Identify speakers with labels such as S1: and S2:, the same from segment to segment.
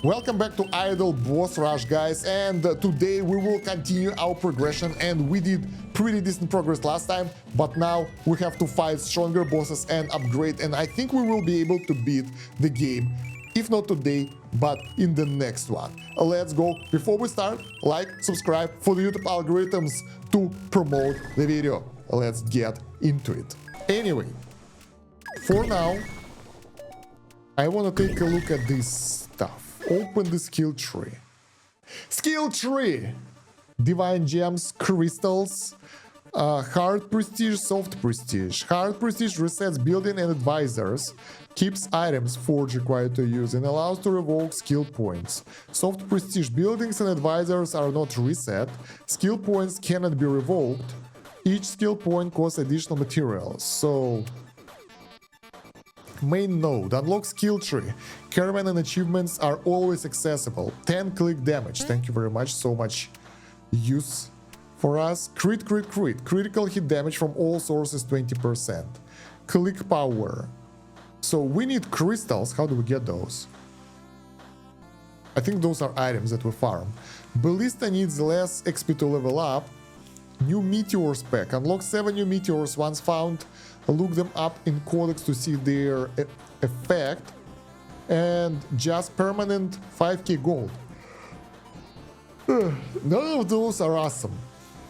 S1: Welcome back to Idle Boss Rush, guys, and today we will continue our progression, and we did pretty decent progress last time, but now we have to fight stronger bosses and upgrade, and I think we will be able to beat the game, if not today, but in the next one. Let's go. Before we start, like, subscribe for the YouTube algorithms to promote the video. Let's get into it. Anyway, for now, I want to take a look at this stuff. Open the skill tree. Skill tree! Divine gems, crystals, hard prestige, soft prestige. Hard prestige resets building and advisors, keeps items forged required to use, and allows to revoke skill points. Soft prestige buildings and advisors are not reset. Skill points cannot be revoked. Each skill point costs additional materials. So, main node, unlock skill tree. Caravan and achievements are always accessible. 10 click damage. Thank you very much. So much use for us. Critical hit damage from all sources 20%. Click power. So we need crystals. How do we get those? I think those are items that we farm. Ballista needs less XP to level up. New meteor spec. Unlock 7 new meteors once found. Look them up in codex to see their effect. And just permanent 5k gold. None of those are awesome.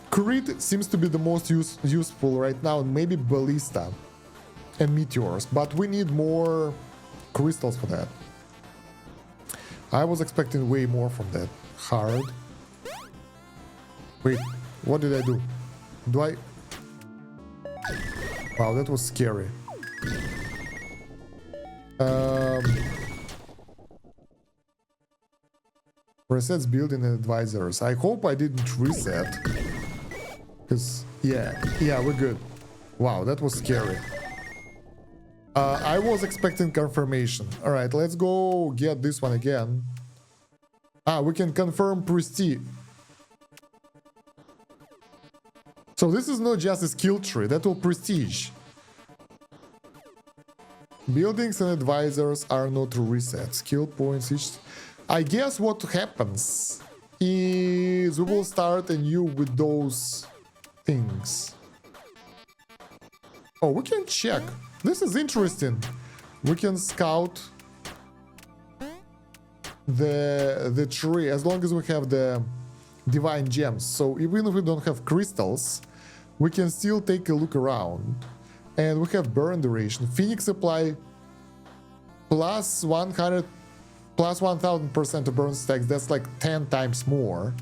S1: Crit seems to be the most useful right now, and maybe Ballista and meteors, but we need more crystals for that. I was expecting way more from that. Hard. Wait, what did I do? Wow, that was scary. Resets building and advisors. I hope I didn't reset. Because, yeah, we're good. Wow, that was scary. I was expecting confirmation. Alright, let's go get this one again. We can confirm prestige. So this is not just a skill tree, that will prestige. Buildings and advisors are not reset. Skill points each. I guess what happens is we will start anew with those things. Oh, we can check. This is interesting. We can scout the tree as long as we have the divine gems. So even if we don't have crystals, we can still take a look around. And we have burn duration. Phoenix supply plus 100 plus 1000% to burn stacks. That's like 10 times more.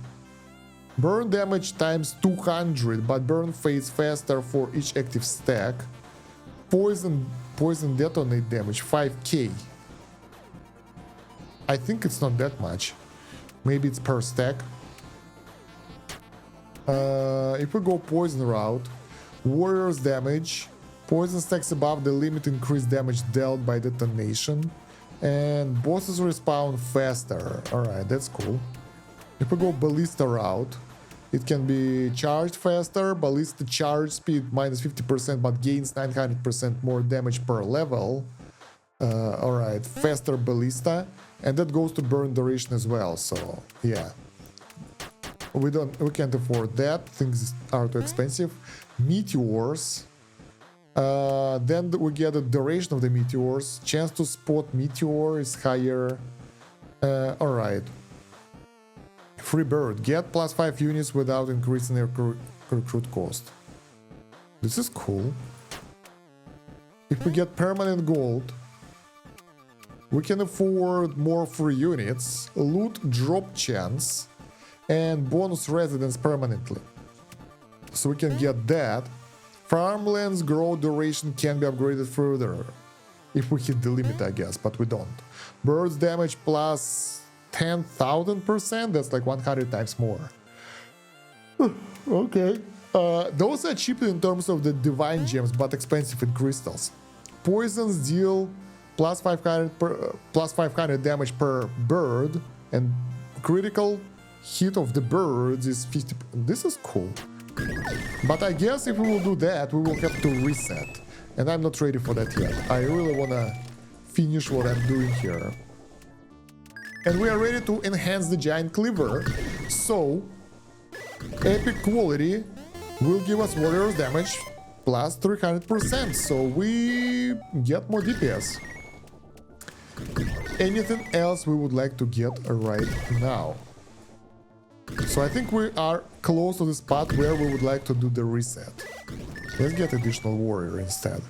S1: Burn damage times 200, but burn fades faster for each active stack. Poison detonate damage 5k. I think it's not that much. Maybe it's per stack. If we go poison route, warriors damage, poison stacks above the limit increase damage dealt by detonation, and bosses respawn faster. Alright, that's cool. If we go ballista route, it can be charged faster, ballista charge speed minus 50% but gains 900% more damage per level. Alright, faster ballista, and that goes to burn duration as well, so yeah. We can't afford that, things are too expensive. Meteors. Then we get the duration of the meteors. Chance to spot meteor is higher. Alright. Free bird. Get plus 5 units without increasing their recruit cost. This is cool. If we get permanent gold, we can afford more free units, loot drop chance, and bonus residence permanently. So we can get that. Farmlands grow duration can be upgraded further if we hit the limit, I guess, but we don't. Birds damage plus 10,000%, that's like 100 times more. Okay. Those are cheap in terms of the divine gems, but expensive in crystals. Poisons deal plus 500 damage per bird, and critical hit of the birds is 50%. This is cool. But I guess if we will do that, we will have to reset. And I'm not ready for that yet. I really wanna finish what I'm doing here. And we are ready to enhance the giant cleaver. So, epic quality will give us warriors damage plus 300%. So we get more DPS. Anything else we would like to get right now? So I think we are close to the spot where we would like to do the reset. Let's get additional warrior instead.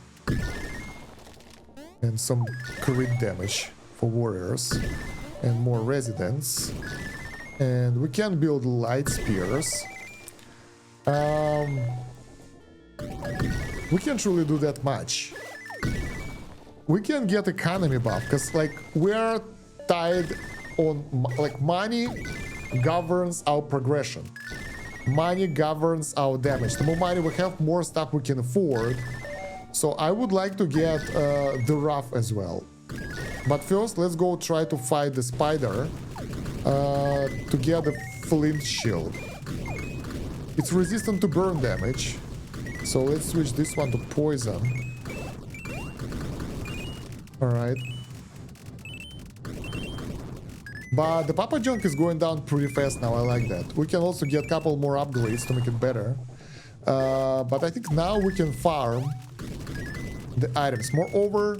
S1: And some crit damage for warriors. And more residents. And we can build light spears. We can't really do that much. We can get economy buff, because like we're tied on, like, money governs our progression. Money governs our damage. The more money we have, more stuff we can afford. So I would like to get the rough as well. But first, let's go try to fight the spider to get the flint shield. It's resistant to burn damage. So let's switch this one to poison. Alright. But the Papa Junk is going down pretty fast now, I like that. We can also get a couple more upgrades to make it better. But I think now we can farm the items. Moreover,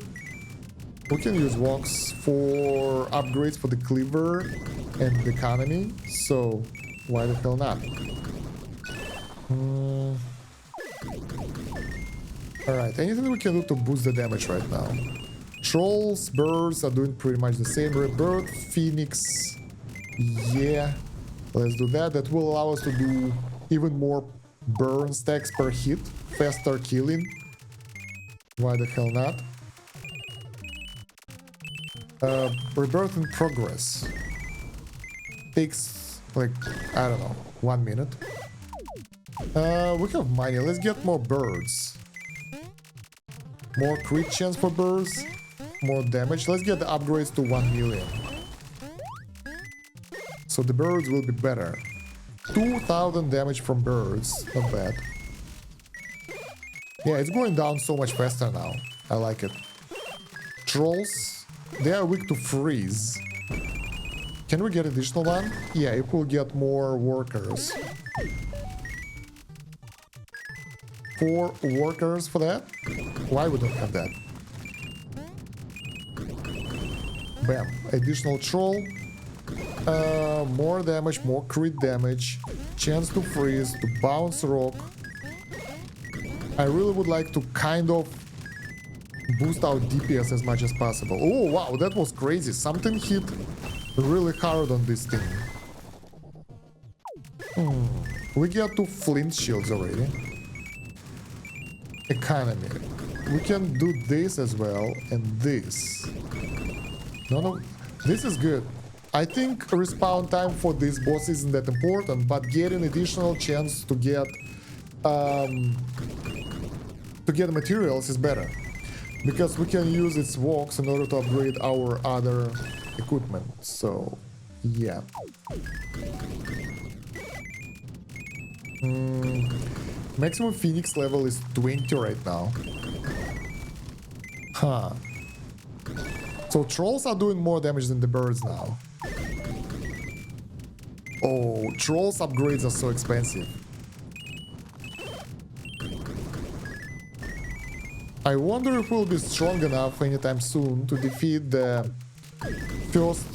S1: we can use walks for upgrades for the cleaver and the economy. So why the hell not? Alright, anything we can do to boost the damage right now? Trolls, birds are doing pretty much the same. Rebirth, Phoenix. Yeah, let's do that. That will allow us to do even more burn stacks per hit. Faster killing. Why the hell not? Rebirth in progress. Takes, like, I don't know, 1 minute. We have money. Let's get more birds. More crit chance for birds. More damage. Let's get the upgrades to 1 million. So the birds will be better. 2000 damage from birds. Not bad. Yeah, it's going down so much faster now. I like it. Trolls. They are weak to freeze. Can we get additional one? Yeah, it will get more workers. 4 workers for that? Why we don't have that? Bam. Additional troll. More damage, more crit damage. Chance to freeze, to bounce rock. I really would like to kind of boost our DPS as much as possible. Oh, wow, that was crazy. Something hit really hard on this thing. We get 2 flint shields already. Economy. We can do this as well, and this. No, this is good. I think respawn time for this boss isn't that important, but getting additional chance to get materials is better, because we can use its walks in order to upgrade our other equipment. So, yeah. Maximum Phoenix level is 20 right now. Huh. So trolls are doing more damage than the birds now. Oh, trolls upgrades are so expensive. I wonder if we'll be strong enough anytime soon to defeat the first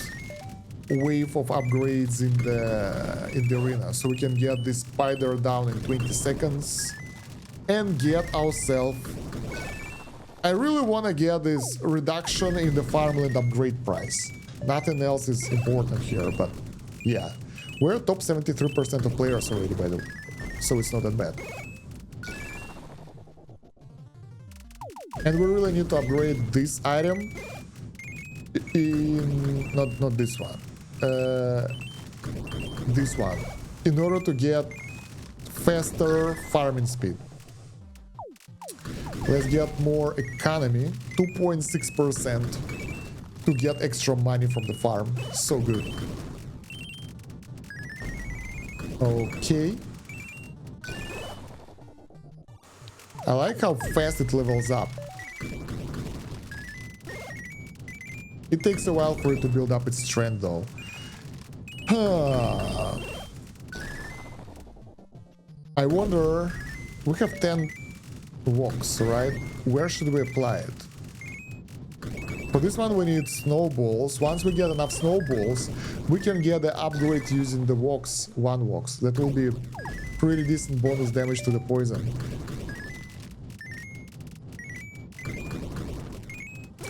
S1: wave of upgrades in the arena, so we can get this spider down in 20 seconds and get ourselves. I really want to get this reduction in the farmland upgrade price. Nothing else is important here, but yeah, we're top 73% of players already, by the way, so it's not that bad. And we really need to upgrade this item in not this one. This one, in order to get faster farming speed. Let's get more economy, 2.6% to get extra money from the farm. So good. Okay. I like how fast it levels up. It takes a while for it to build up its strength though. I wonder, we have 10 walks, right? Where should we apply it? For this one we need snowballs. Once we get enough snowballs, we can get the upgrade using the walks, 1 walks. That will be pretty decent bonus damage to the poison.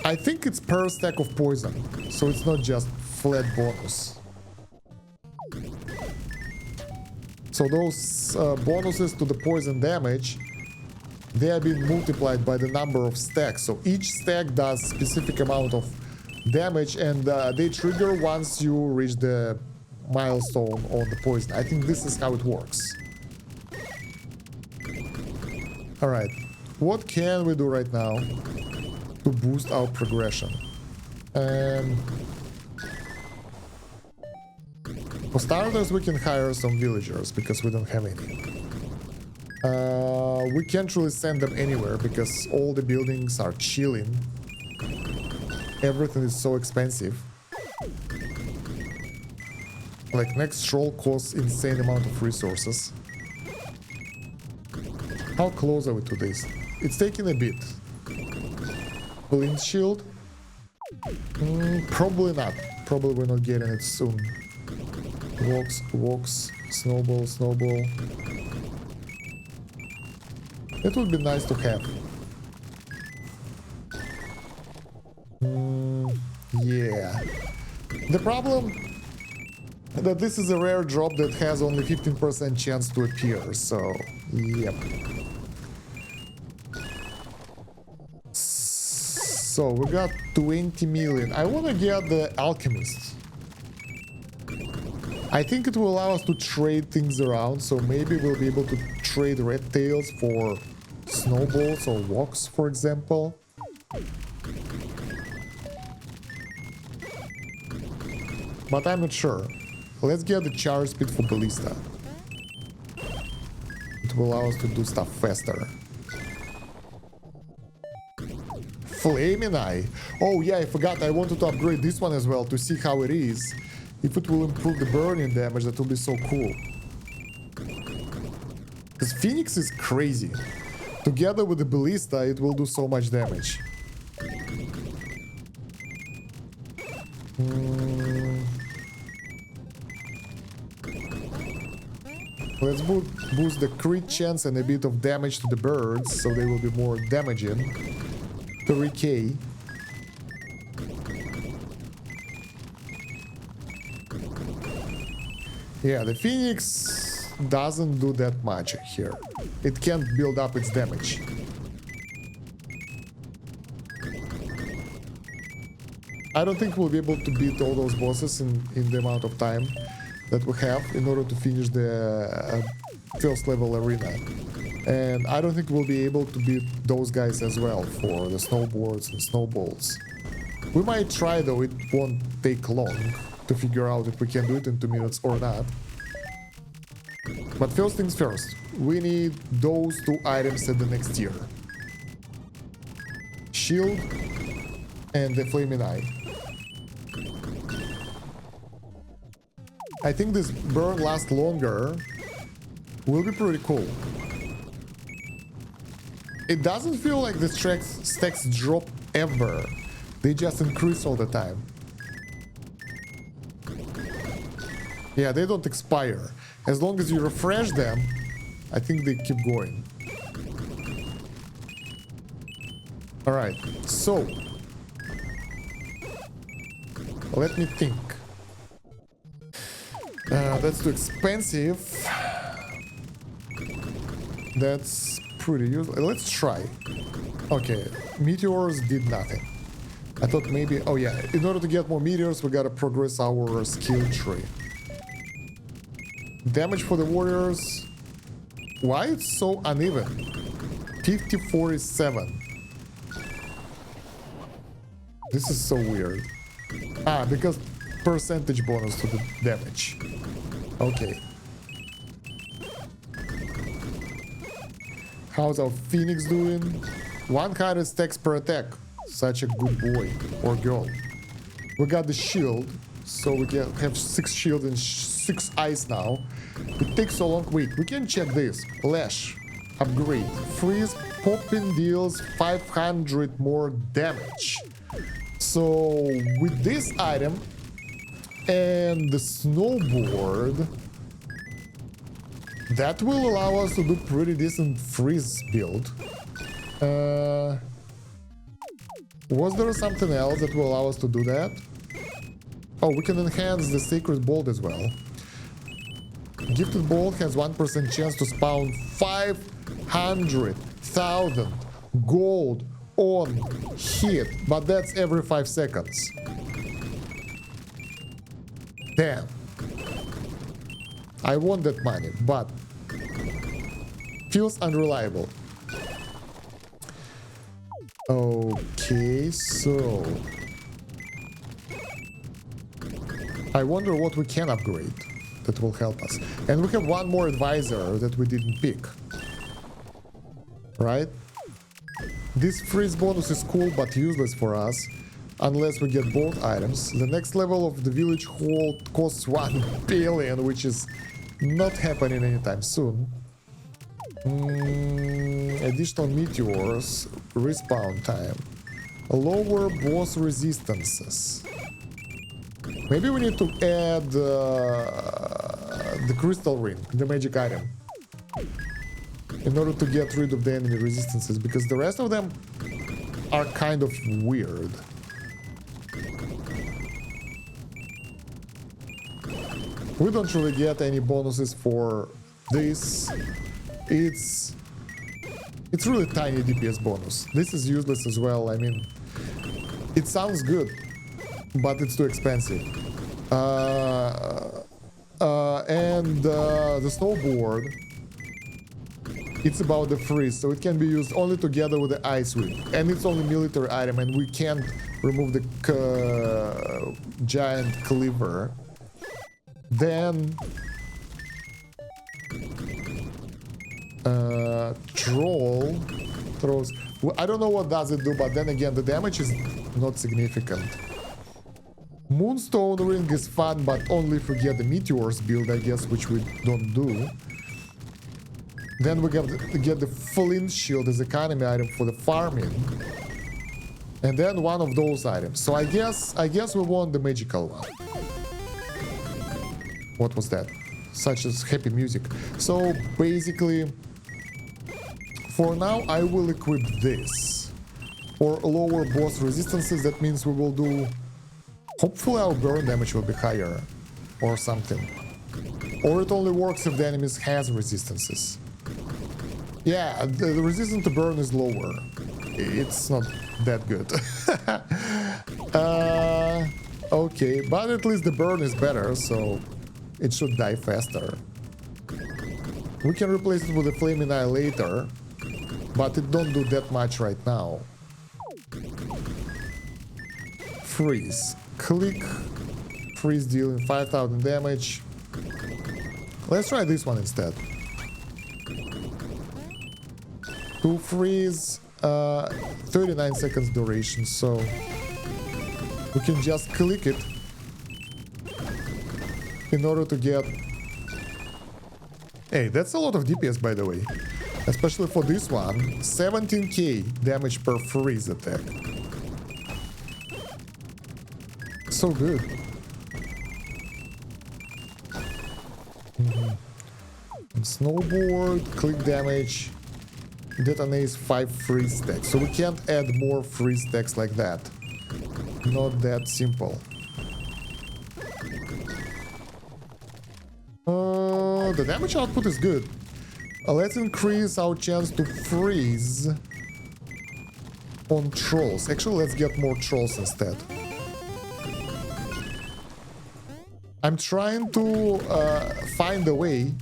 S1: I think it's per stack of poison, so it's not just flat bonus. So those bonuses to the poison damage, they are being multiplied by the number of stacks. So each stack does specific amount of damage, and they trigger once you reach the milestone on the poison. I think this is how it works. All right, what can we do right now to boost our progression? For starters, we can hire some villagers because we don't have any. We can't really send them anywhere because all the buildings are chilling. Everything is so expensive. Like, next troll costs insane amount of resources. How close are we to this? It's taking a bit. Blind shield? Probably not. Probably we're not getting it soon. Walks, snowball. It would be nice to have. Yeah. The problem that this is a rare drop that has only 15% chance to appear, so yep. So we got 20 million. I want to get the alchemist. I think it will allow us to trade things around, so maybe we'll be able to trade red tails for snowballs or walks, for example. But I'm not sure. Let's get the charge speed for ballista. It will allow us to do stuff faster. Flaming Eye. Oh yeah, I forgot. I wanted to upgrade this one as well to see how it is. If it will improve the burning damage, that will be so cool. Because Phoenix is crazy. Together with the ballista, it will do so much damage. Let's boost the crit chance and a bit of damage to the birds, so they will be more damaging. 3k. Yeah, the Phoenix doesn't do that much here. It can't build up its damage. I don't think we'll be able to beat all those bosses in the amount of time that we have in order to finish the first level arena. And I don't think we'll be able to beat those guys as well for the snowboards and snowballs. We might try though, it won't take long to figure out if we can do it in 2 minutes or not. But first things first, we need those 2 items at the next tier. Shield and the Flaming Eye. I think this burn lasts longer. Will be pretty cool. It doesn't feel like the stacks drop ever. They just increase all the time. Yeah, they don't expire. As long as you refresh them, I think they keep going. Alright, so let me think. That's too expensive. That's pretty useless. Let's try. Okay, meteors did nothing. I thought maybe... Oh yeah, in order to get more meteors, we gotta progress our skill tree. Damage for the warriors. Why it's so uneven? 50-47. This is so weird. Ah, because percentage bonus to the damage. Okay. How's our Phoenix doing? 100 stacks per attack. Such a good boy or girl. We got the shield, so we can have 6 shield and 6 ice now. It takes so long. Wait, we can check this. Lash. Upgrade. Freeze popping deals 500 more damage. So with this item and the snowboard, that will allow us to do pretty decent freeze build. Was there something else that will allow us to do that? Oh, we can enhance the Sacred Bolt as well. Gifted Bolt has 1% chance to spawn 500,000 gold on hit, but that's every 5 seconds. Damn. I want that money, but feels unreliable. Okay, so I wonder what we can upgrade that will help us. And we have one more advisor that we didn't pick. Right? This freeze bonus is cool but useless for us unless we get both items. The next level of the village hall costs 1 billion, which is not happening anytime soon. Additional meteors, respawn time, lower boss resistances. Maybe we need to add the crystal ring, the magic item, in order to get rid of the enemy resistances, because the rest of them are kind of weird. We don't really get any bonuses for this. It's really tiny DPS bonus. This is useless as well. I mean, it sounds good, but it's too expensive. And the snowboard, it's about the freeze, so it can be used only together with the ice whip, and it's only military item, and we can't remove the giant cleaver. Then troll throws. Well, I don't know what does it do, but then again, the damage is not significant. Moonstone ring is fun, but only if we get the meteors build, I guess, which we don't do. Then we get the flint shield as economy item for the farming, and then one of those items. So I guess we want the magical one. What was that? Such as happy music. So basically, for now, I will equip this for lower boss resistances. That means we will do. Hopefully, our burn damage will be higher, or something. Or it only works if the enemies has resistances. Yeah, the resistance to burn is lower. It's not that good. Okay, but at least the burn is better, so it should die faster. We can replace it with a Flame Annihilator, but it don't do that much right now. Freeze. Click. Freeze dealing 5,000 damage. Let's try this one instead. To freeze, 39 seconds duration, so we can just click it in order to get... Hey, that's a lot of DPS, by the way. Especially for this one, 17k damage per freeze attack. So good. And snowboard, click damage, detonates 5 freeze stacks. So we can't add more freeze stacks like that. Not that simple. The damage output is good. Let's increase our chance to freeze on trolls. Actually, let's get more trolls instead. I'm trying to find a way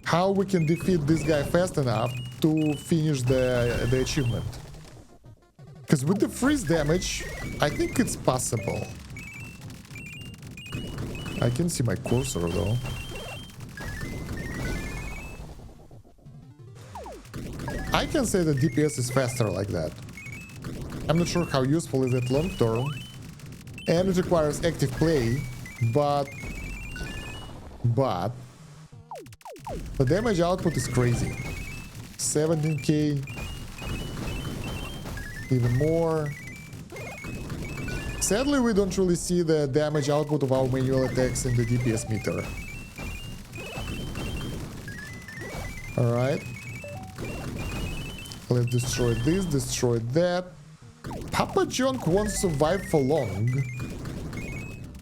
S1: how we can defeat this guy fast enough to finish the achievement. Because with the freeze damage, I think it's possible. I can see my cursor though. I can say that DPS is faster like that. I'm not sure how useful is it long term. And it requires active play, but the damage output is crazy. 17k, even more. Sadly, we don't really see the damage output of our manual attacks in the DPS meter. Alright. Let's destroy this, destroy that. Papa Junk won't survive for long.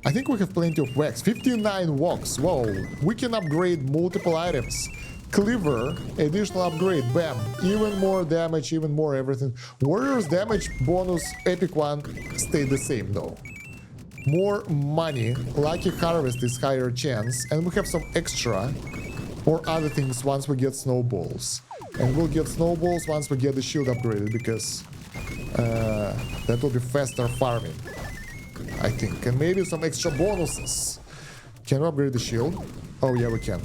S1: I think we have plenty of wax. 59 wax. Whoa. We can upgrade multiple items. Cleaver, additional upgrade. Bam. Even more damage, even more everything. Warrior's damage bonus, epic one, stayed the same though. More money. Lucky harvest is higher chance. And we have some extra or other things once we get snowballs. And we'll get snowballs once we get the shield upgraded, because that will be faster farming, I think. And maybe some extra bonuses. Can we upgrade the shield? Oh yeah, we can.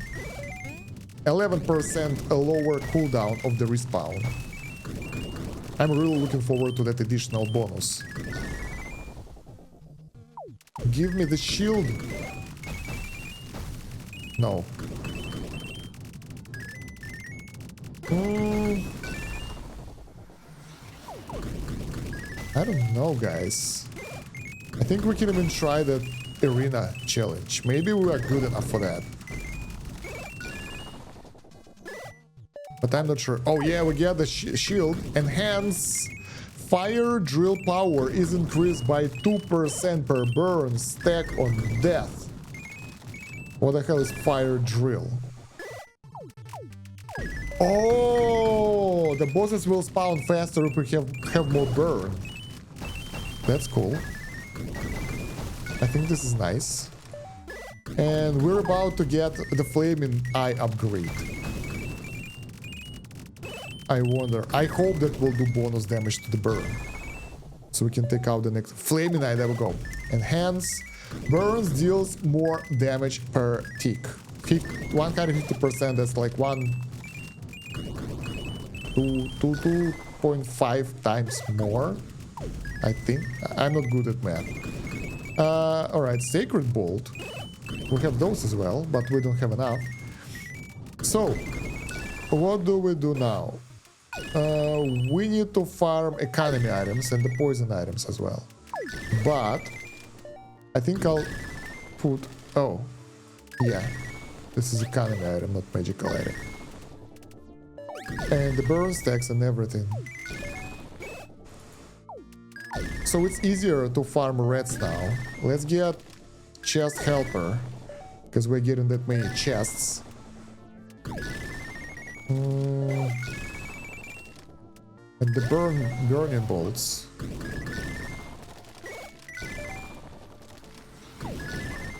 S1: 11% a lower cooldown of the respawn. I'm really looking forward to that additional bonus. Give me the shield. No. I don't know, guys. I think we can even try the arena challenge. Maybe we are good enough for that. But I'm not sure. Oh yeah, we get the shield. Enhance fire drill power is increased by 2% per burn stack on death. What the hell is fire drill? Oh, the bosses will spawn faster if we have more burn. That's cool. I think this is nice. And we're about to get the flaming eye upgrade. I wonder. I hope that will do bonus damage to the burn. So we can take out the next flaming eye. There we go. Enhance. Burns deals more damage per tick. 150%. That's like 2.5 times more. I think. I'm not good at math. Alright, Sacred Bolt. We have those as well, but we don't have enough. So, what do we do now? We need to farm economy items and the poison items as well. But I think I'll put... Oh, yeah. This is economy item, not magical item. And the burn stacks and everything. So it's easier to farm reds now. Let's get chest helper, because we're getting that many chests. And the burning bolts.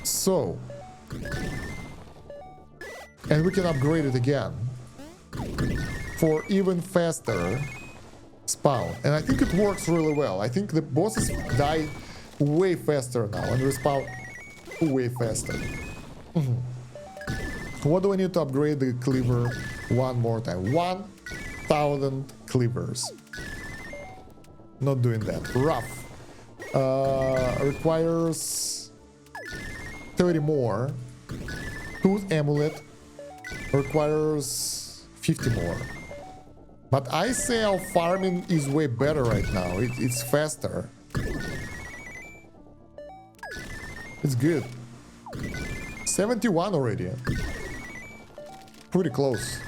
S1: So, and we can upgrade it again for even faster spawn. And I think it works really well. I think the bosses die way faster now and respawn way faster. What do we need to upgrade the cleaver one more time? 1,000 cleavers. Not doing that. Rough. Requires 30 more. Tooth amulet requires 50 more. But I say our farming is way better right now. It's faster. It's good. 71 already. Pretty close.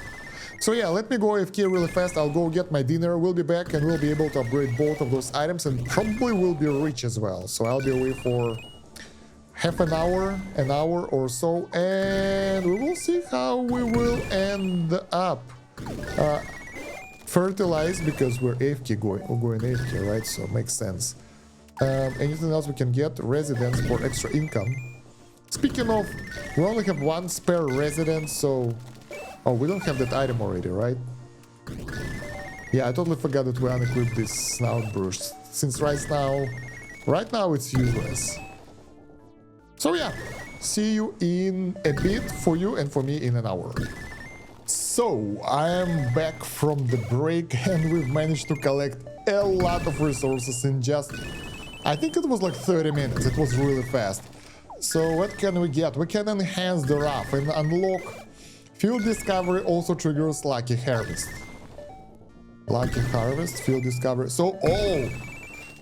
S1: So yeah, let me go AFK really fast. I'll go get my dinner. We'll be back and we'll be able to upgrade both of those items and probably will be rich as well. So I'll be away for half an hour or so, and we will see how we will end up. Fertilize, because we're AFK going AFK, right? So it makes sense. Anything else we can get? Residence for extra income. Speaking of, we only have one spare residence, so... Oh, we don't have that item already, right? Yeah, I totally forgot that we unequipped this snout brush, since right now it's useless. So yeah, see you in a bit for you and for me in an hour. So, I am back from the break and we've managed to collect a lot of resources in just, I think it was like 30 minutes. It was really fast. So what can we get? We can enhance the raft and unlock field discovery. Also triggers lucky harvest. Lucky harvest, field discovery. So,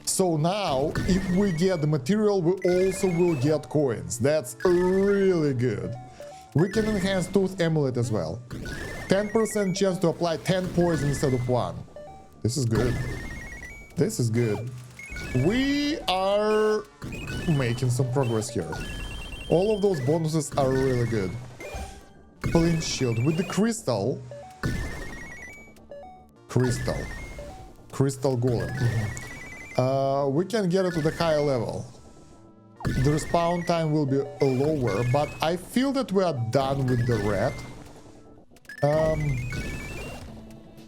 S1: so now if we get the material, we also will get coins. That's really good. We can enhance tooth amulet as well. 10% chance to apply 10 poison instead of 1. This is good. This is good. We are making some progress here. All of those bonuses are really good. Flint shield with the crystal. Crystal golem. We can get it to the higher level. The respawn time will be lower, but I feel that we are done with the red.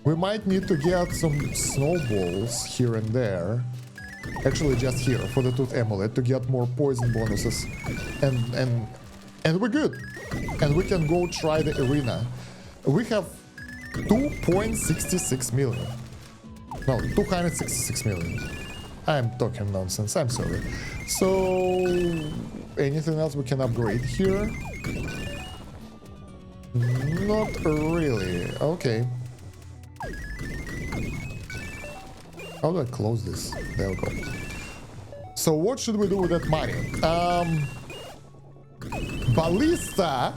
S1: We might need to get some snowballs here and there. Actually, just here for the tooth amulet to get more poison bonuses, and we're good. And we can go try the arena. We have 2.66 million. No, 266 million. I'm talking nonsense. I'm sorry. So, anything else we can upgrade here? Not really. Okay. How do I close this? There we go. So what should we do with that money? Ballista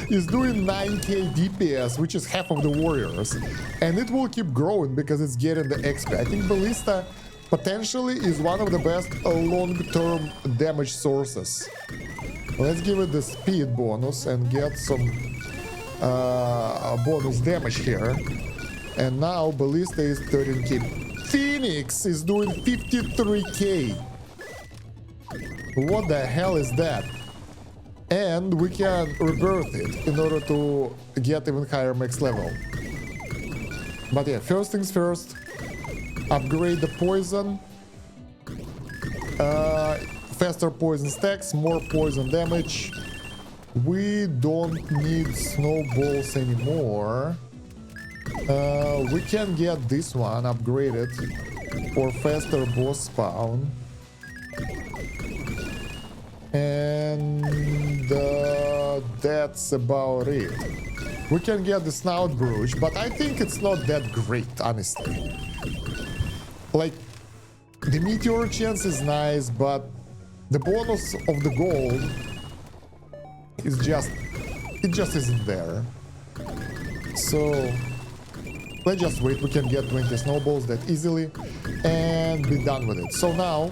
S1: is doing 9k DPS, which is half of the warriors. And it will keep growing because it's getting the XP. I think Ballista potentially is one of the best long-term damage sources. Let's give it the speed bonus and get some bonus damage here. And now Ballista is 13k. Phoenix is doing 53k. What the hell is that? And we can rebirth it in order to get even higher max level. But yeah, first things first. Upgrade the poison. Faster poison stacks, more poison damage. We don't need snowballs anymore. We can get this one upgraded for faster boss spawn. And that's about it. We can get the snout brooch, but I think it's not that great, honestly. Like, the meteor chance is nice, but the bonus of the gold is just, it just isn't there. So let's just wait. We can get 20 snowballs that easily and be done with it. So now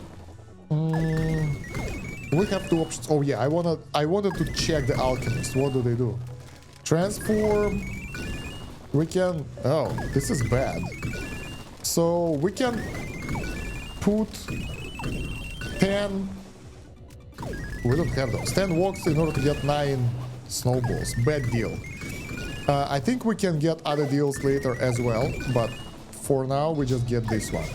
S1: we have two options. Oh yeah, I wanted to check the alchemist. What do they do? Transform. We can, oh, this is bad. So we can put 10, we don't have those, 10 walks in order to get 9 snowballs. Bad deal. I think we can get other deals later as well, but for now we just get this one.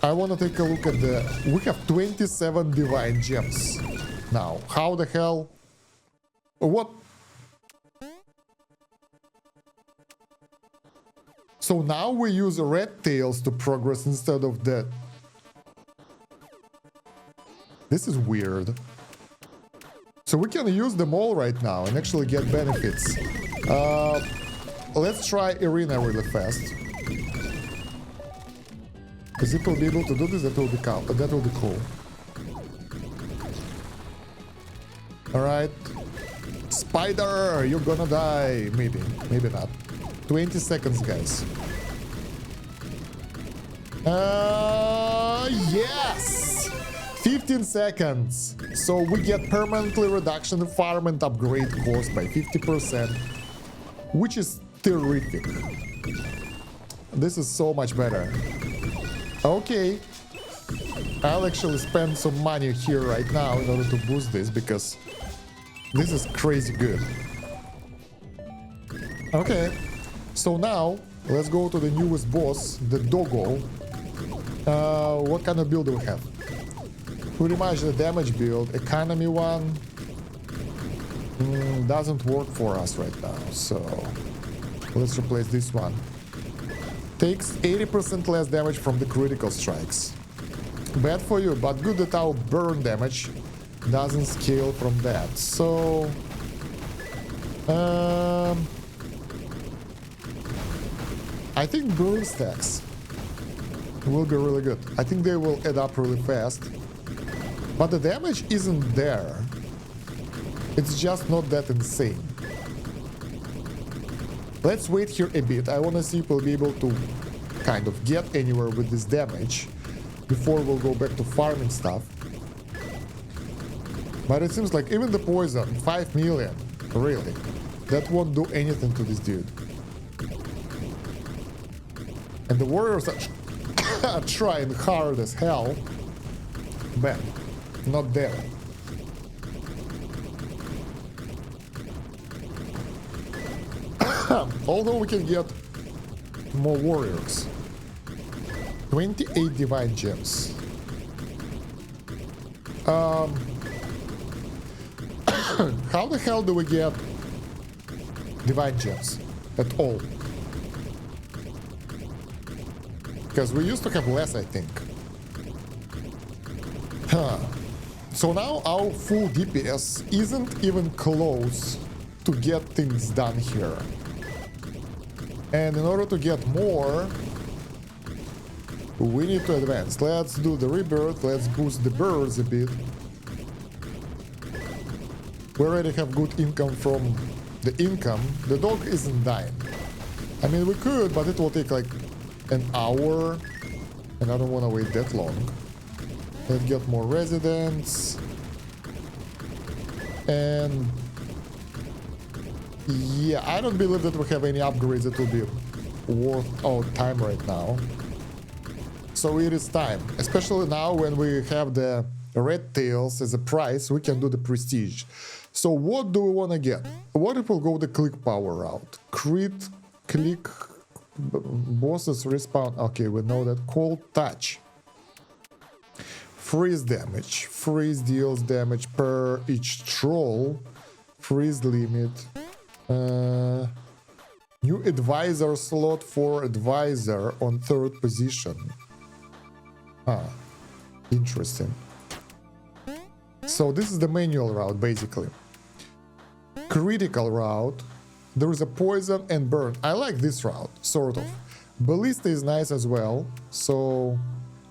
S1: I want to take a look at the, we have 27 divine gems now. How the hell, what? So now we use red tails to progress instead of that. This is weird. So we can use them all right now and actually get benefits. Let's try arena really fast. Because if we'll be able to do this, that will be cool. Alright. Spider, you're gonna die. Maybe not. 20 seconds, guys. Yes! 15 seconds. So we get permanently reduction in farm and upgrade cost by 50%, which is terrific. This is so much better. Okay. I'll actually spend some money here right now in order to boost this because this is crazy good. Okay. So now, let's go to the newest boss, the Doggo. What kind of build do we have? Pretty much the damage build, economy one. Doesn't work for us right now, so let's replace this one. Takes 80% less damage from the critical strikes. Bad for you, but good that our burn damage doesn't scale from that. So I think burn stacks will be really good. I think they will add up really fast, but the damage isn't there. It's just not that insane. Let's wait here a bit. I want to see if we'll be able to kind of get anywhere with this damage before we'll go back to farming stuff. But it seems like even the poison, 5 million, really, that won't do anything to this dude. And the warriors are trying hard as hell. Bam. Not there. Although we can get more warriors. 28 divine gems. How the hell do we get divine gems at all? Because we used to have less, I think. So now our full DPS isn't even close to get things done here. And in order to get more, we need to advance. Let's do the rebirth, let's boost the birds a bit. We already have good income from the income. The dog isn't dying. I mean, we could, but it will take like an hour, and I don't want to wait that long. Let's get more residents. And yeah, I don't believe that we have any upgrades that will be worth our time right now. So it is time, especially now when we have the red tails as a price, we can do the prestige. So what do we want to get? What if we'll go the click power route? Crit, click, bosses respawn. Okay, we know that. Cold touch. Freeze damage. Freeze deals damage per each troll. Freeze limit. New advisor slot for advisor on 3rd position. Interesting. So this is the manual route, basically. Critical route. There is a poison and burn. I like this route, sort of. Ballista is nice as well, so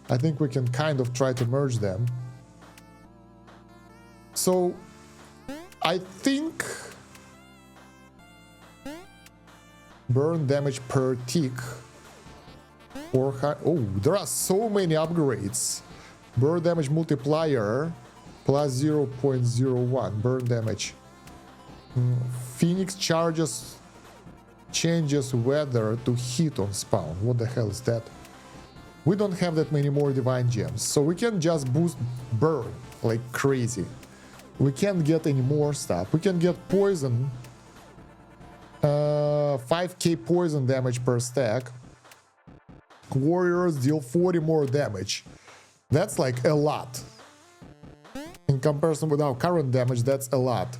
S1: I think we can kind of try to merge them. So I think burn damage per tick. Or oh, there are so many upgrades. Burn damage multiplier plus 0.01 burn damage. Phoenix changes weather to heat on spawn. What the hell is that? We don't have that many more divine gems, so we can just boost burn like crazy. We can't get any more stuff. We can get poison, 5k poison damage per stack. Warriors deal 40 more damage. That's like a lot. In comparison with our current damage, that's a lot.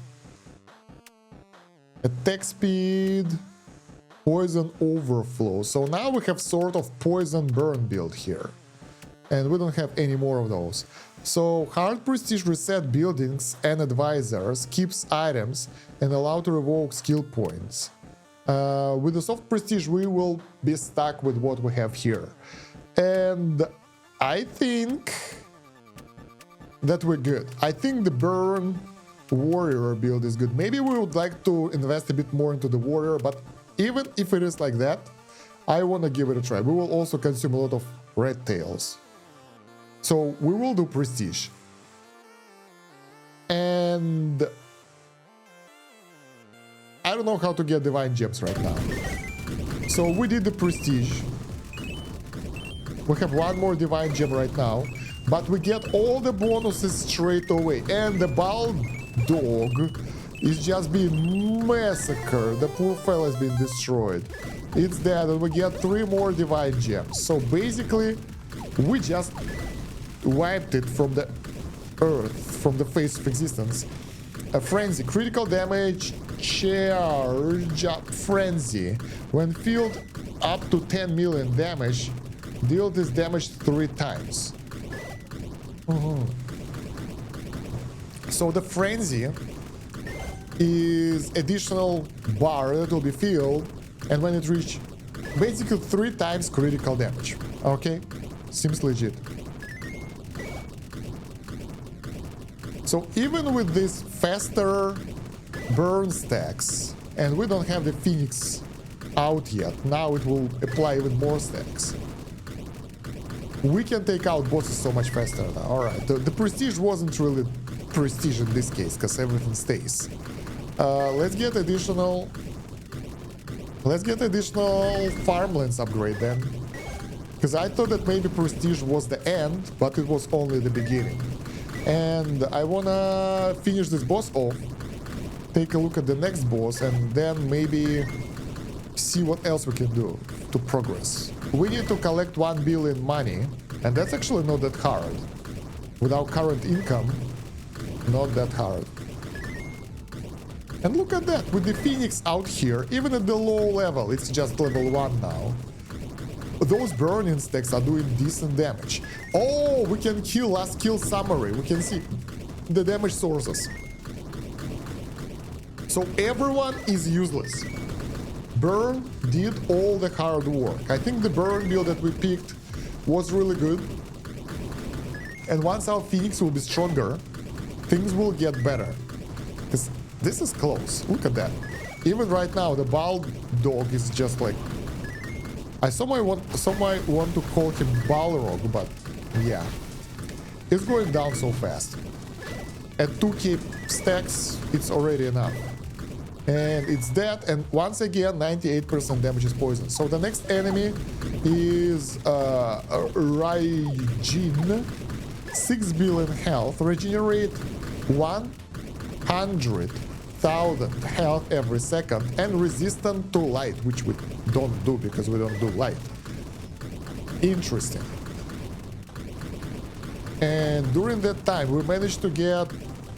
S1: Attack speed, poison overflow. So now we have sort of poison burn build here. And we don't have any more of those. So hard prestige reset buildings and advisors, keeps items and allow to revoke skill points. With the soft prestige we will be stuck with what we have here. And I think that we're good. I think the burn warrior build is good. Maybe we would like to invest a bit more into the warrior, but even if it is like that, I want to give it a try. We will also consume a lot of red tails. So we will do prestige. And I don't know how to get divine gems right now. So we did the prestige. We have one more divine gem right now, but we get all the bonuses straight away. And the bald dog is just being massacred. The poor fella has been destroyed. It's dead, and we get 3 more divine gems. So basically, we just wiped it from the earth, from the face of existence. A frenzy, critical damage, charge up frenzy. When filled up to 10 million damage, deal this damage 3 times. So the frenzy is additional bar that will be filled, and when it reach basically 3 times critical damage. Okay, seems legit. So even with this faster burn stacks, and we don't have the Phoenix out yet, now it will apply even more stacks. We can take out bosses so much faster now. Alright, the prestige wasn't really prestige in this case, because everything stays. Let's get additional farmlands upgrade then. Because I thought that maybe prestige was the end, but it was only the beginning. And I wanna finish this boss off, take a look at the next boss, and then maybe see what else we can do to progress. We need to collect 1 billion money, and that's actually not that hard. With our current income, not that hard. And look at that, with the Phoenix out here, even at the low level, it's just level 1 now. Those burning stacks are doing decent damage. Oh, we can kill last kill summary. We can see the damage sources. So everyone is useless. Burn did all the hard work. I think the burn build that we picked was really good. And once our Phoenix will be stronger, things will get better. This is close. Look at that. Even right now, the bald dog is just like... Some might want to call him Balrog, but yeah. It's going down so fast. At 2k stacks, it's already enough. And it's dead, and once again, 98% damage is poison. So the next enemy is Raijin. 6 billion health. Regenerate 100,000 health every second, and resistant to light, which we don't do because we don't do light. Interesting. And during that time, we managed to get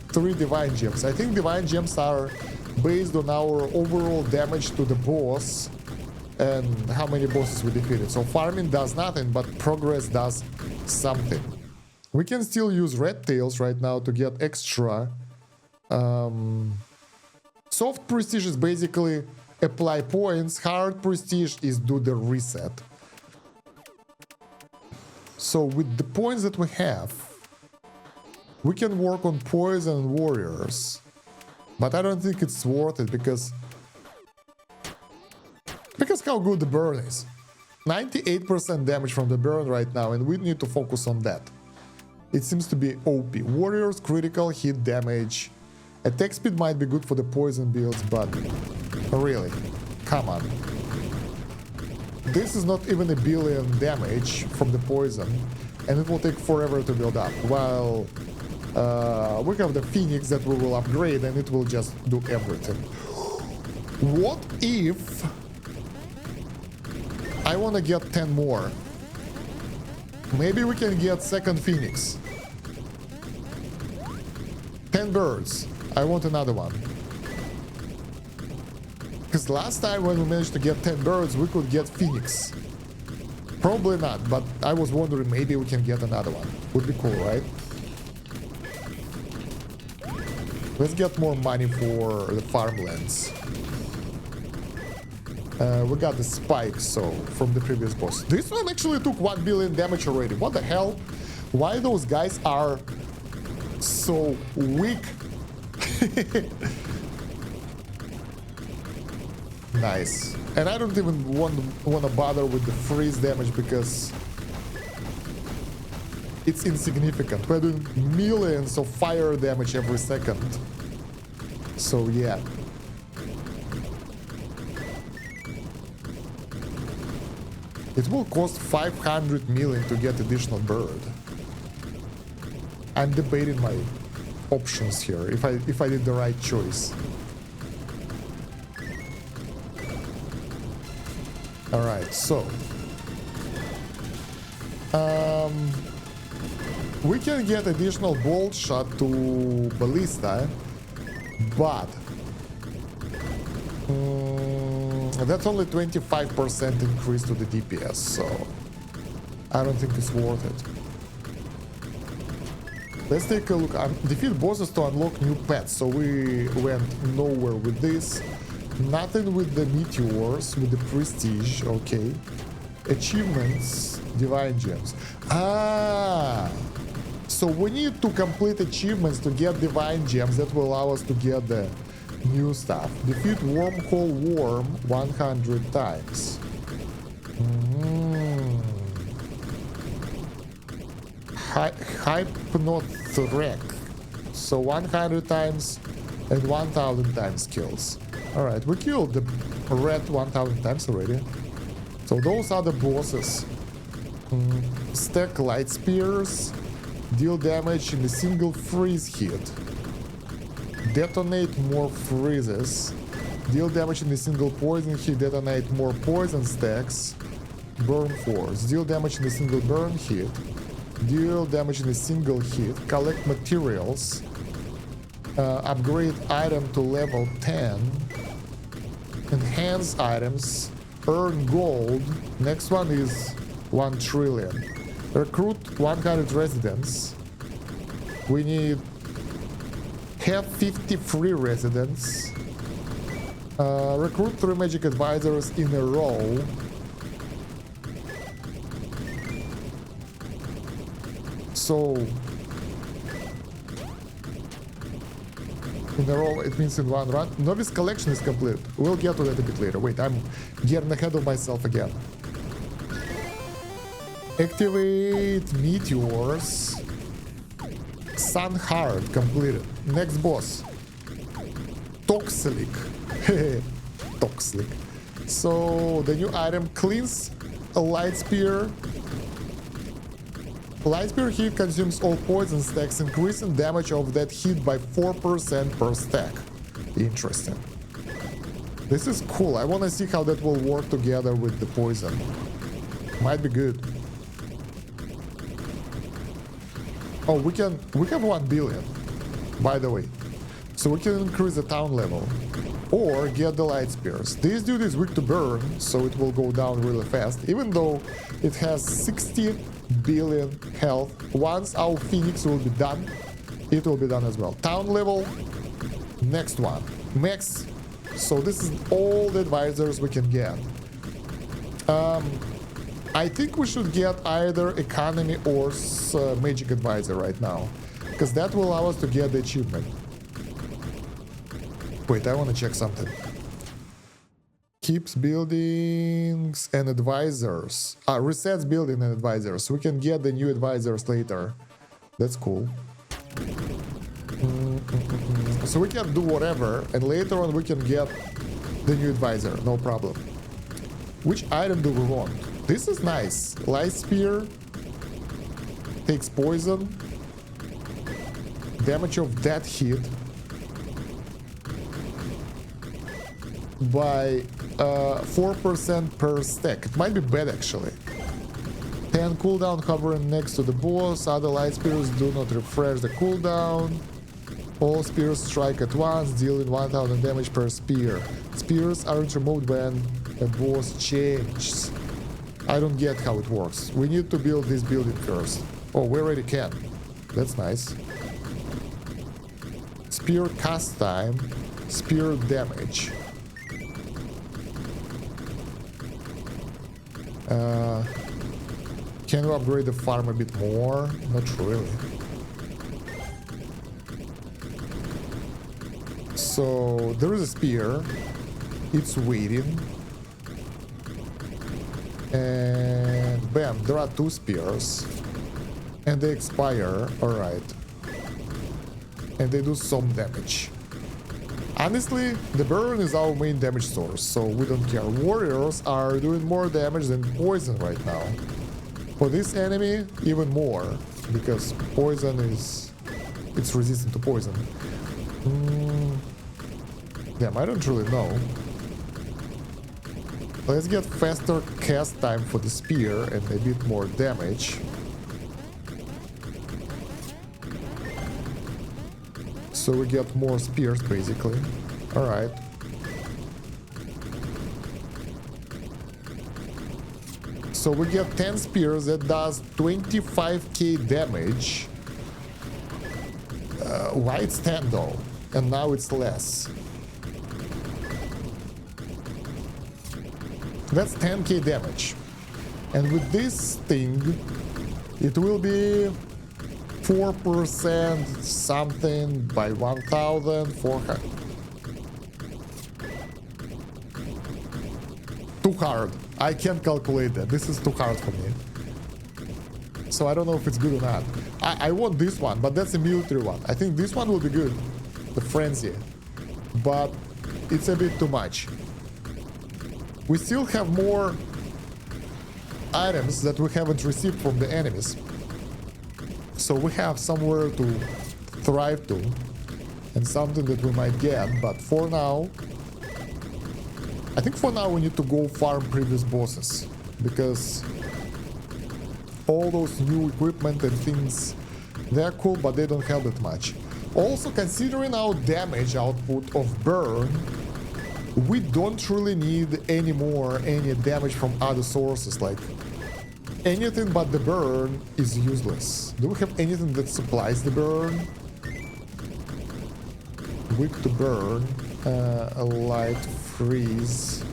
S1: 3 divine gems. I think divine gems are based on our overall damage to the boss and how many bosses we defeated. So farming does nothing, but progress does something. We can still use red tails right now to get extra. Soft prestige is basically apply points. Hard prestige is do the reset. So with the points that we have, we can work on poison warriors. But I don't think it's worth it because how good the burn is. 98% damage from the burn right now, and we need to focus on that. It seems to be OP. Warriors, critical hit damage. Attack speed might be good for the poison builds, but really, come on. This is not even 1 billion damage from the poison, and it will take forever to build up. While we have the Phoenix that we will upgrade, and it will just do everything. What if I want to get 10 more? Maybe we can get second Phoenix. 10 birds. I want another one. Because last time when we managed to get 10 birds, we could get Phoenix. Probably not, but I was wondering maybe we can get another one. Would be cool, right? Let's get more money for the farmlands. We got the spike, so from the previous boss. This one actually took 1 billion damage already. What the hell? Why those guys are so weak? Nice. And I don't even want to bother with the freeze damage because it's insignificant. We're doing millions of fire damage every second. So yeah. It will cost 500 million to get additional bird. I'm debating my options here, if I did the right choice. Alright, so we can get additional bolt shot to ballista, But that's only 25% increase to the DPS, so I don't think it's worth it. Let's take a look. Defeat bosses to unlock new pets. So we went nowhere with this. Nothing with the meteors, with the prestige. Okay. Achievements, divine gems. Ah, so we need to complete achievements to get divine gems that will allow us to get the new stuff. Defeat wormhole worm 100 times. Hypnothrek. So 100 times and 1000 times kills. Alright, we killed the red 1000 times already. So those are the bosses. Stack light spears. Deal damage in a single freeze hit. Detonate more freezes. Deal damage in a single poison hit. Detonate more poison stacks. Burn force. Deal damage in a single burn hit. Deal damage in a single hit. Collect materials. Upgrade item to level 10. Enhance items. Earn gold. Next one is 1 trillion. Recruit 100 residents. We need have 50 free residents. Recruit 3 magic advisors in a row. So in a row, it means in one run. Novice collection is complete. We'll get to that a bit later. Wait, I'm getting ahead of myself again. Activate meteors. Sun hard completed. Next boss. Toxic. Toxic. So the new item cleans a light spear. Light spear hit consumes all poison stacks, increasing damage of that hit by 4% per stack. Interesting. This is cool. I want to see how that will work together with the poison. Might be good. Oh, we have 1 billion, by the way. So we can increase the town level. Or get the light spears. This dude is weak to burn, so it will go down really fast. Even though it has 60 billion health. Once our phoenix will be done, it will be done as well. Town level. Next one. Max. So this is all the advisors we can get. I think we should get either economy or magic advisor right now, because that will allow us to get the achievement. Wait, I want to check something. Keeps buildings and advisors. Resets building and advisors. We can get the new advisors later. That's cool. So we can do whatever, and later on we can get the new advisor. No problem. Which item do we want? This is nice. Light spear. Takes poison. Damage of that hit by 4% per stack. It might be bad actually. 10 cooldown hovering next to the boss. Other light spears do not refresh the cooldown. All spears strike at once, dealing 1000 damage per spear. Spears aren't removed when a boss changes. I don't get how it works. We need to build this building first. Oh, we already can. That's nice. Spear cast time. Spear damage. Can we upgrade the farm a bit more? Not really. So there is a spear. It's waiting. And bam, there are 2 spears. And they expire. Alright. And they do some damage. Honestly, the burn is our main damage source, so we don't care. Warriors are doing more damage than poison right now. For this enemy, even more, because poison is... it's resistant to poison. Damn, I don't really know. Let's get faster cast time for the spear and a bit more damage. So we get more spears, basically. Alright. So we get 10 spears that does 25k damage. Why it's 10 though? And now it's less. That's 10k damage. And with this thing, it will be 4% something by 1,400. Too hard. I can't calculate that. This is too hard for me. So I don't know if it's good or not. I want this one, but that's a military one. I think this one will be good. The frenzy. But it's a bit too much. We still have more items that we haven't received from the enemies. So we have somewhere to thrive to. And something that we might get. But for now, I think for now we need to go farm previous bosses. Because all those new equipment and things, they're cool, but they don't help that much. Also, considering our damage output of burn, we don't really need any damage from other sources. Like, anything but the burn is useless. Do we have anything that supplies the burn? Weak to burn, a light freeze,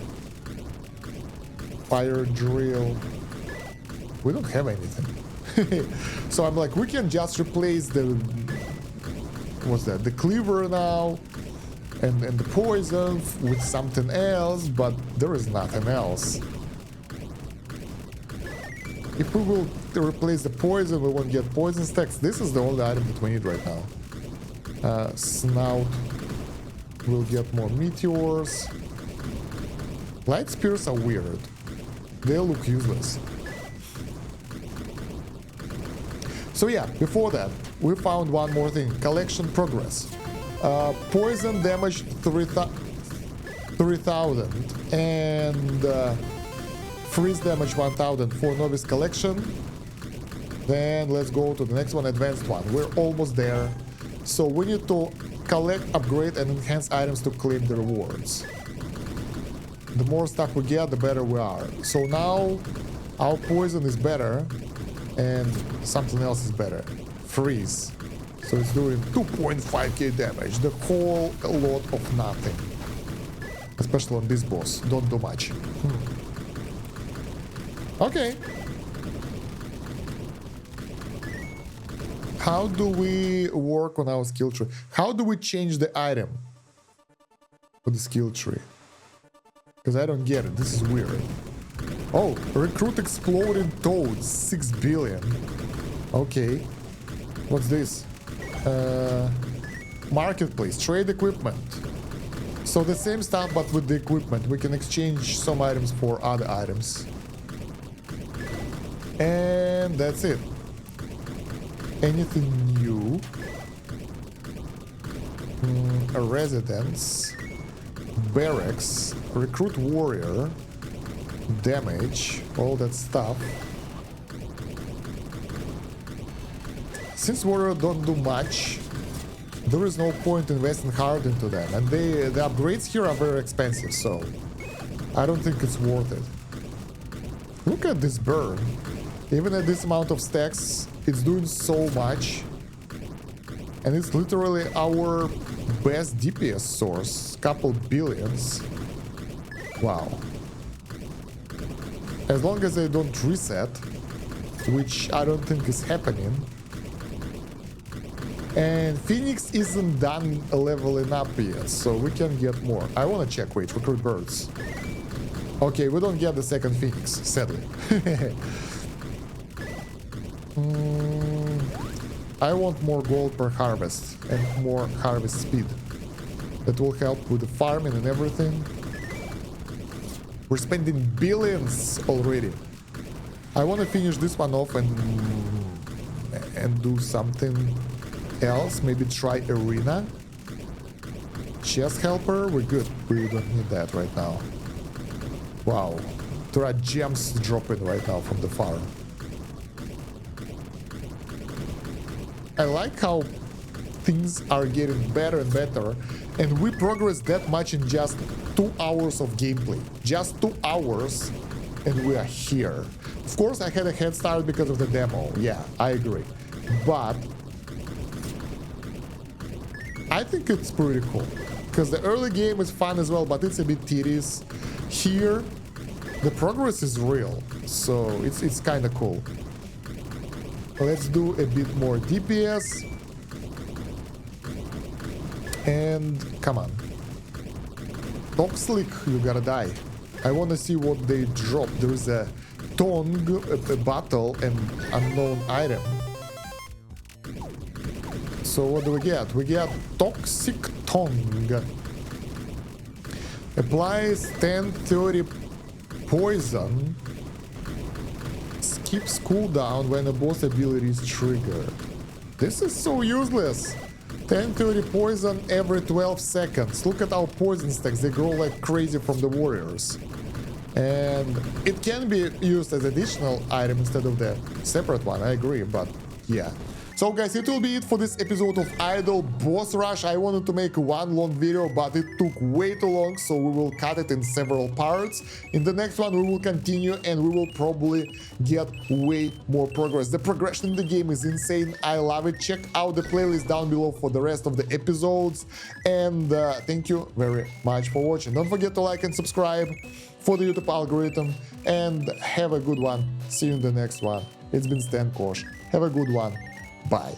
S1: fire drill. We don't have anything. So I'm like, we can just replace the... What's that? The cleaver now and the poison with something else, but there is nothing else. If we will replace the poison, we won't get poison stacks. This is the only item that we need right now. Snout. We'll get more meteors. Light spears are weird. They look useless. So yeah, before that, we found one more thing. Collection progress. Poison damage 3,000 and freeze damage 1,000 for novice collection. Then let's go to the next one, advanced one. We're almost there. So we need to collect, upgrade, and enhance items to claim the rewards. The more stuff we get, the better we are. So now our poison is better and something else is better. Freeze. So it's doing 2.5k damage. The whole lot of nothing. Especially on this boss. Don't do much. Okay. How do we work on our skill tree? How do we change the item for the skill tree? Because I don't get it. This is weird. Oh, recruit exploding toads. 6 billion. Okay. What's this? Marketplace. Trade equipment. So the same stuff, but with the equipment. We can exchange some items for other items. And that's it. Anything new? A residence. Barracks. Recruit warrior. Damage. All that stuff. Since warrior don't do much, there is no point investing hard into them. And the upgrades here are very expensive, so I don't think it's worth it. Look at this burn. Even at this amount of stacks, it's doing so much. And it's literally our best DPS source. Couple billions. Wow. As long as they don't reset, which I don't think is happening. And Phoenix isn't done leveling up yet, so we can get more. I want to check, wait, recruit birds. Okay, we don't get the second Phoenix, sadly. I want more gold per harvest and more harvest speed. That will help with the farming and everything. We're spending billions already. I want to finish this one off and do something else. Maybe try arena. Chest helper, we're good. We don't need that right now. Wow, there are gems dropping right now from the farm. I like how things are getting better and better, and we progress that much in just 2 hours of gameplay. Just 2 hours, and we are here. Of course, I had a head start because of the demo. Yeah, I agree. But I think it's pretty cool, because the early game is fun as well, but it's a bit tedious. Here, the progress is real, so it's kind of cool. Let's do a bit more DPS. And come on. Toxic, you gotta die. I wanna see what they drop. There is a tongue, a battle, and unknown item. So what do we get? We get Toxic Tongue. Applies 10-30 poison. Skips cooldown when a boss ability is triggered. This is so useless. 10-30 poison every 12 seconds. Look at our poison stacks. They grow like crazy from the warriors. And it can be used as additional item instead of the separate one. I agree, but yeah. So guys, it will be it for this episode of Idol Boss Rush. I wanted to make one long video, but it took way too long, so we will cut it in several parts. In the next one, we will continue and we will probably get way more progress. The progression in the game is insane. I love it. Check out the playlist down below for the rest of the episodes. And thank you very much for watching. Don't forget to like and subscribe for the YouTube algorithm. And have a good one. See you in the next one. It's been Stan Kosh. Have a good one. Bye.